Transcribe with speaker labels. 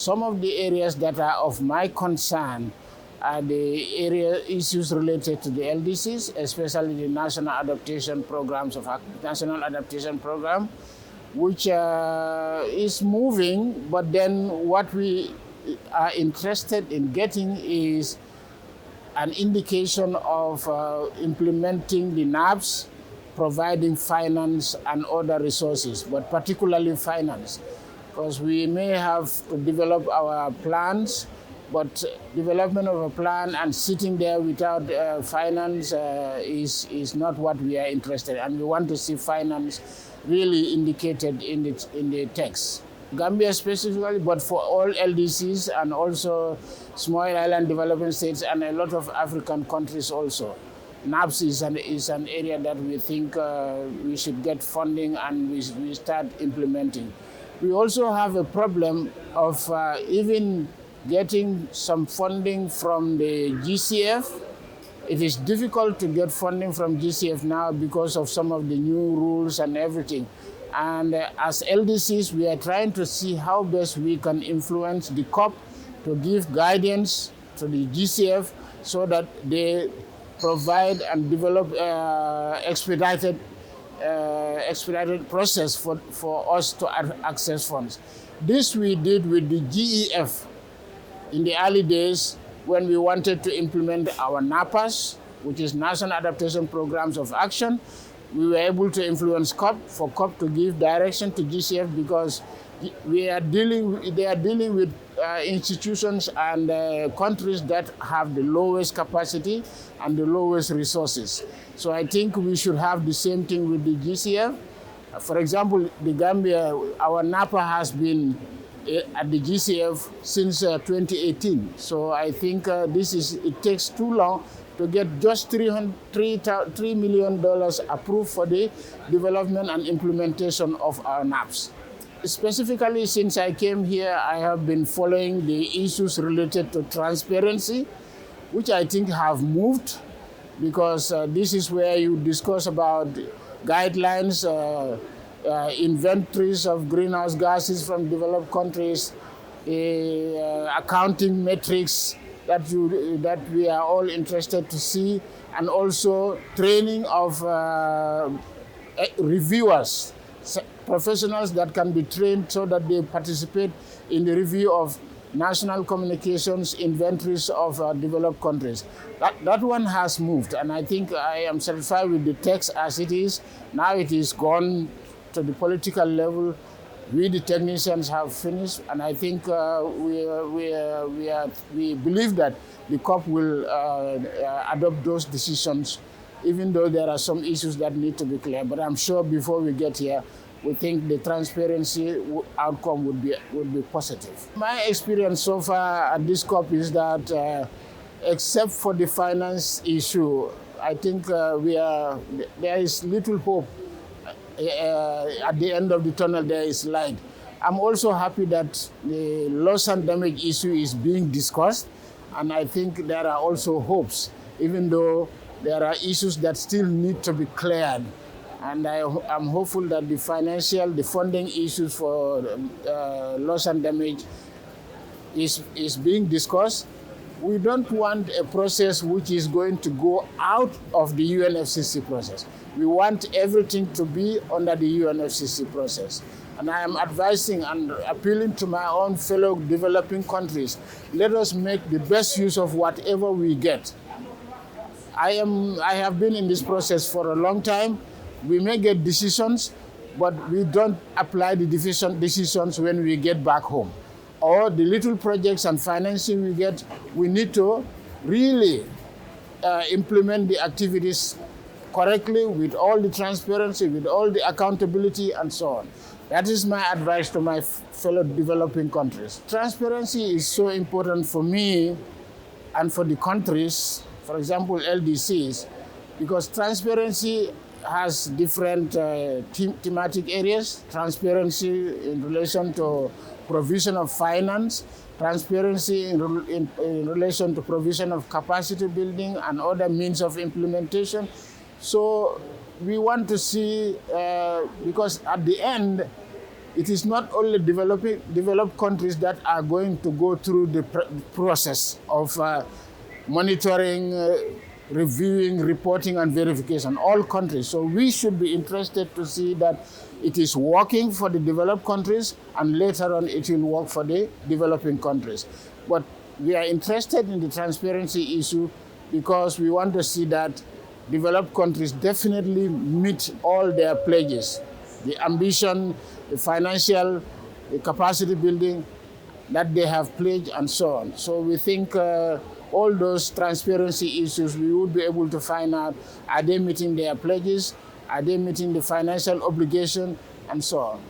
Speaker 1: Some of the areas that are of my concern are the area issues related to the LDCs, especially the National Adaptation Program, which is moving, but then what we are interested in getting is an indication of implementing the NAPs, providing finance and other resources, but particularly finance, because we may have to develop our plans, but development of a plan and sitting there without finance is not what we are interested in, and we want to see finance really indicated in the text. Gambia specifically, but for all LDCs and also small island developing states and a lot of African countries also. NAPS is an area that we think we should get funding and we start implementing. We also have a problem of even getting some funding from the GCF. It is difficult to get funding from GCF now because of some of the new rules and everything. And as LDCs, we are trying to see how best we can influence the COP to give guidance to the GCF so that they provide and develop expedited process for us to access funds. This we did with the GEF in the early days when we wanted to implement our NAPAs, which is National Adaptation Programs of Action. We were able to influence COP, for COP to give direction to GCF because they are dealing with institutions and countries that have the lowest capacity and the lowest resources. So I think we should have the same thing with the GCF. For example, the Gambia, our NAPA has been at the GCF since 2018. So I think it takes too long to get just $3 million approved for the development and implementation of our NAPs. Specifically, since I came here, I have been following the issues related to transparency, which I think have moved, because this is where you discuss about guidelines, inventories of greenhouse gases from developed countries, accounting metrics that we are all interested to see, and also training of reviewers, professionals that can be trained so that they participate in the review of national communications inventories of developed countries. That one has moved, and I think I am satisfied with the text as it is. Now it is gone to the political level. We, the technicians, have finished, and I think we believe that the COP will adopt those decisions, even though there are some issues that need to be clear. But I'm sure before we get here, we think the transparency outcome would be positive. My experience so far at this COP is that, except for the finance issue, I think there is little hope. At the end of the tunnel, there is light. I'm also happy that the loss and damage issue is being discussed, and I think there are also hopes, even though there are issues that still need to be cleared. And I'm hopeful that the funding issues for loss and damage is being discussed. We don't want a process which is going to go out of the UNFCCC process. We want everything to be under the UNFCCC process. And I am advising and appealing to my own fellow developing countries, let us make the best use of whatever we get. I have been in this process for a long time. We may get decisions, but we don't apply the decisions when we get back home. Or the little projects and financing we get, we need to really implement the activities correctly, with all the transparency, with all the accountability, and so on. That is my advice to my fellow developing countries. Transparency is so important for me and for the countries, for example, LDCs, because transparency has different thematic areas. Transparency in relation to provision of finance, transparency in relation to provision of capacity building and other means of implementation. So we want to see, because at the end, it is not only developed countries that are going to go through the process of monitoring, reviewing, reporting, and verification, all countries. So we should be interested to see that it is working for the developed countries, and later on it will work for the developing countries. But we are interested in the transparency issue because we want to see that developed countries definitely meet all their pledges, the ambition, the financial, the capacity building that they have pledged, and so on. So we think all those transparency issues, we would be able to find out, are they meeting their pledges, are they meeting the financial obligation, and so on.